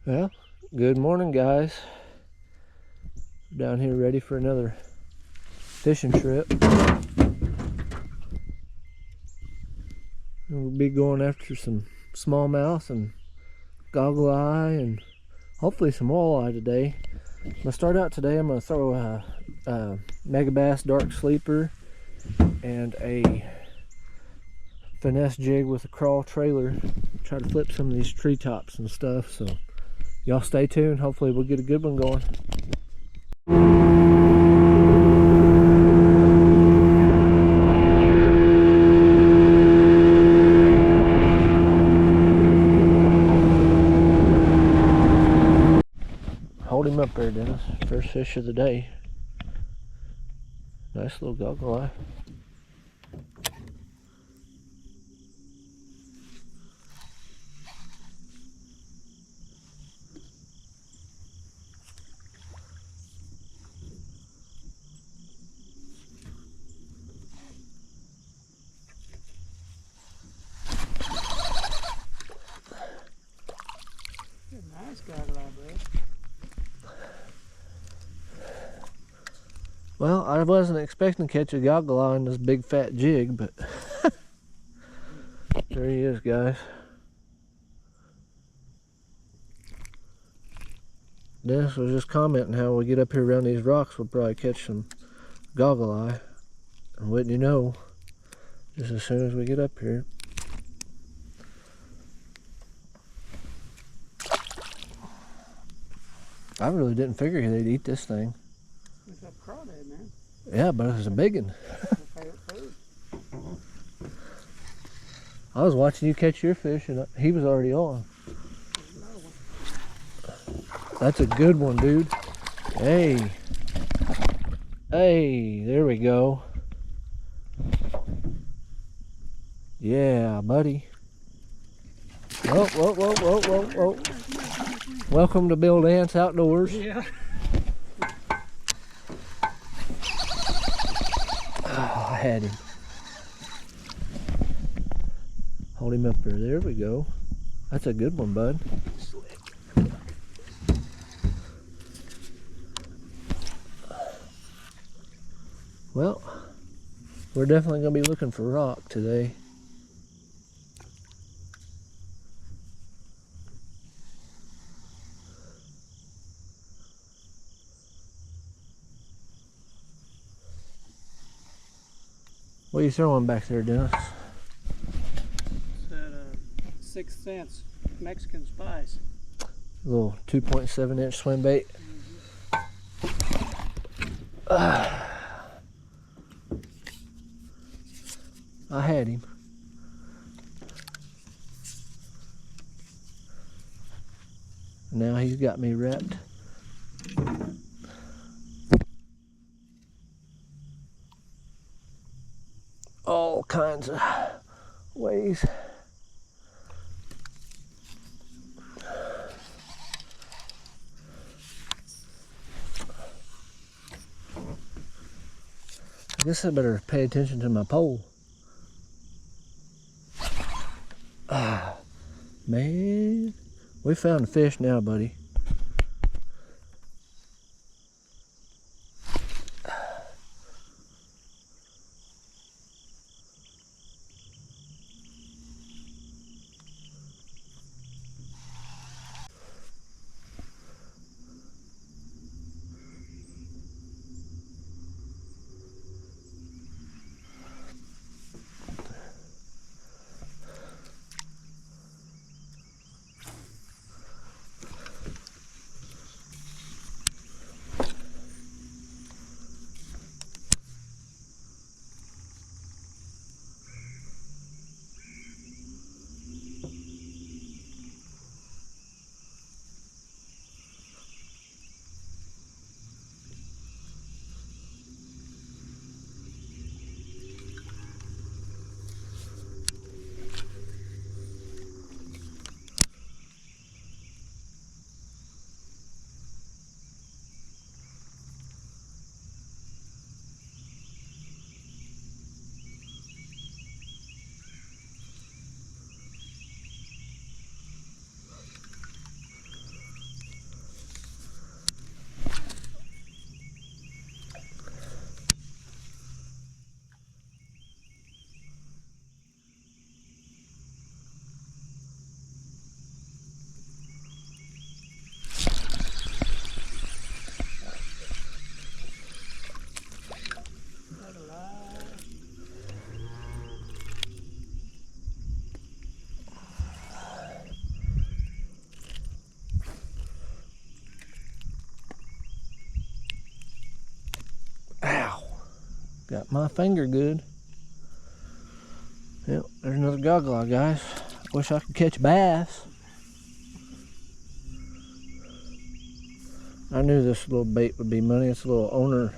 Well, good morning, guys. Down here ready for another fishing trip. We'll be going after some smallmouth and goggle eye and hopefully some walleye today. I'm gonna start out today. I'm gonna throw a mega bass dark sleeper and a finesse jig with a crawl trailer. Try to flip some of these treetops and stuff. So y'all stay tuned. Hopefully we'll get a good one going. Hold him up there, Dennis. First fish of the day. Nice little goggle eye. Nice goggle eye, bro. Well, I wasn't expecting to catch a goggle eye on this big fat jig, but there he is, guys. Dennis was just commenting how we get up here around these rocks, we'll probably catch some goggle eye. And wouldn't you know, just as soon as we get up here. I really didn't figure they'd eat this thing. It's a crawdad, man. Yeah, but it was a big one. Favorite food. I was watching you catch your fish and he was already on. That's a good one, dude. Hey. Hey, there we go. Yeah, buddy. Whoa, whoa, whoa, whoa, whoa, whoa. Welcome to Bill Dance Outdoors. Yeah. Oh, I had him. Hold him up there. There we go. That's a good one, bud. Well, we're definitely going to be looking for rock today. What are you throwing back there, Dennis? It's that 6th Sense Mexican spice. A little 2.7-inch swim bait. I had him. Now he's got me wrapped. All kinds of ways. I guess I better pay attention to my pole. Ah, man. We found a fish now, buddy. Got my finger good. Yep, there's another goggle eye, guys. Wish I could catch bass. I knew this little bait would be money. It's a little owner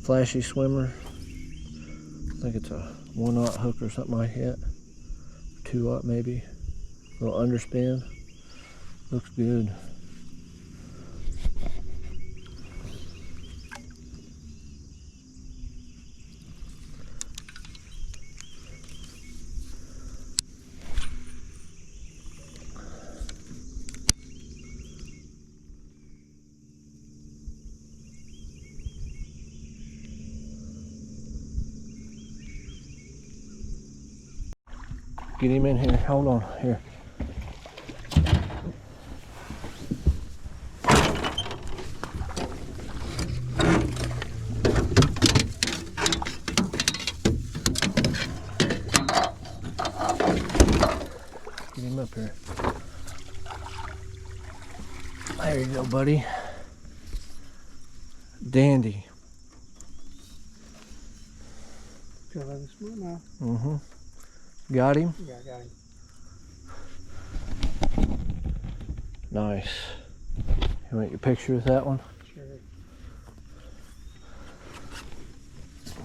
flashy swimmer. I think it's a 1/0 hook or something like that. 2/0 maybe. A little underspin. Looks good. Get him in here. Hold on. Here. Get him up here. There you go, buddy. Dandy. Feel like a smallmouth. Mm-hmm. Got him? Yeah, I got him. Nice. You want your picture with that one? Sure.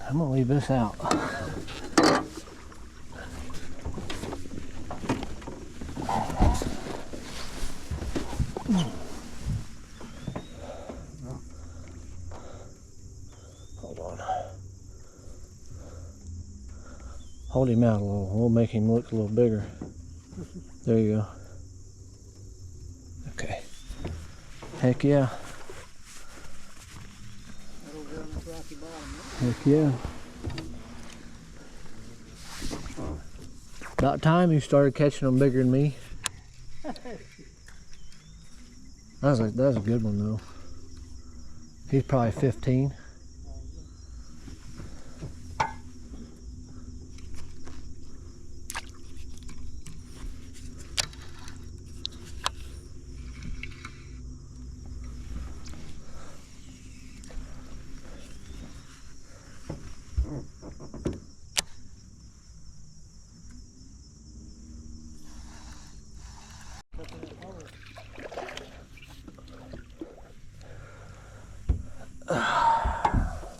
I'm gonna leave this out. Hold on. Hold him out a little. We'll make him look a little bigger. There you go. Okay. Heck yeah. That'll go on this rocky bottom, right? Heck yeah. About time you started catching them bigger than me. That was a good one though. He's probably 15.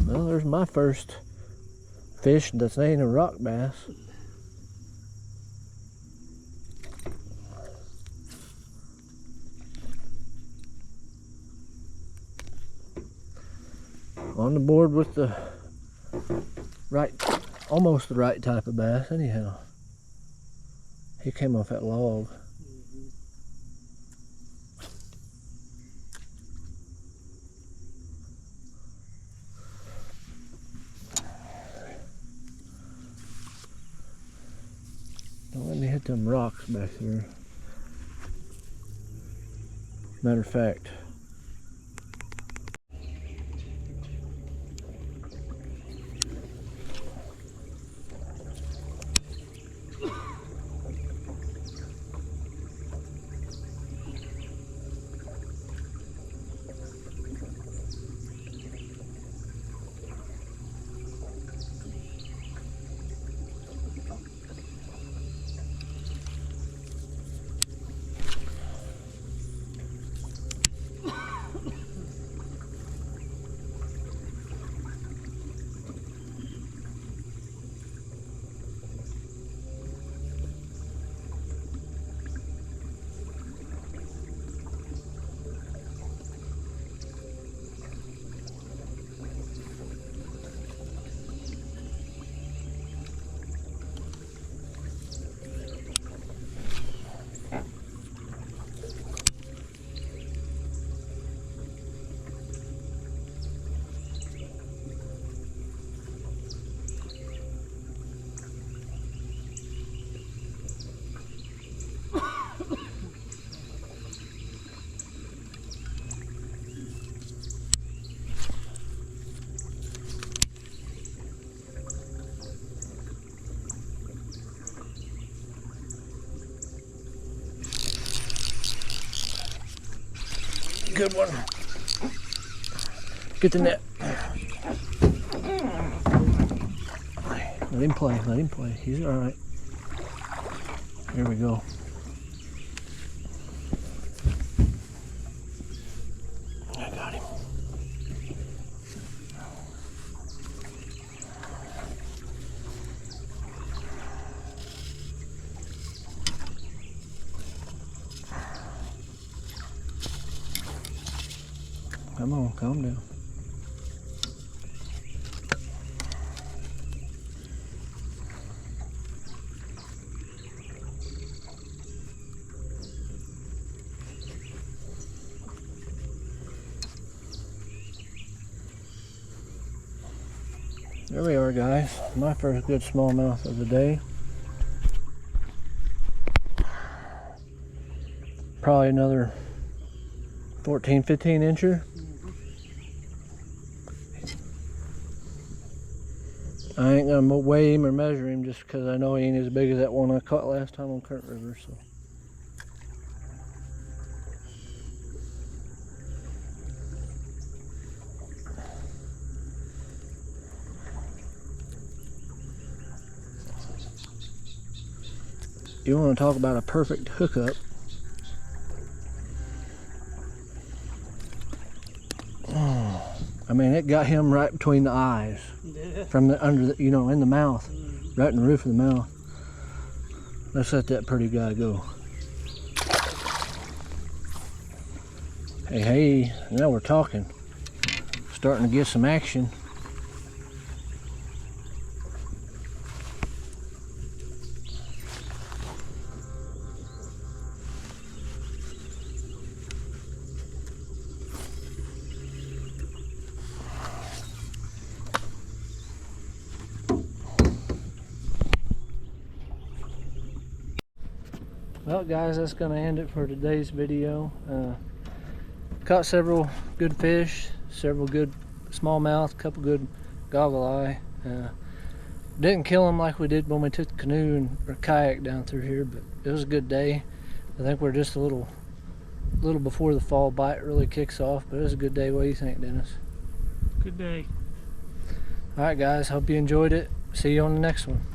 Well, there's my first fish that's ain't a rock bass. On the board with the right, almost the right type of bass anyhow. He came off that log. Don't let me hit them rocks back there. Matter of fact, good one. Get the net. Let him play, let him play. He's all right. Here we go. I got him. Come on, calm down. There we are, guys. My first good smallmouth of the day. Probably another 14, 15 incher. I ain't gonna weigh him or measure him just because I know he ain't as big as that one I caught last time on Current River. So. You want to talk about a perfect hookup. I mean, it got him right between the eyes. Yeah. From the under the, you know, in the mouth. Right in the roof of the mouth. Let's let that pretty guy go. Hey, hey, now we're talking. Starting to get some action. Well, guys, that's going to end it for today's video. Caught several good fish, several good smallmouth, couple good goggle eye. Didn't kill them like we did when we took the canoe or kayak down through here, but it was a good day. I think we're just a little before the fall bite really kicks off, but it was a good day. What do you think, Dennis? Good day. All right, guys, hope you enjoyed it. See you on the next one.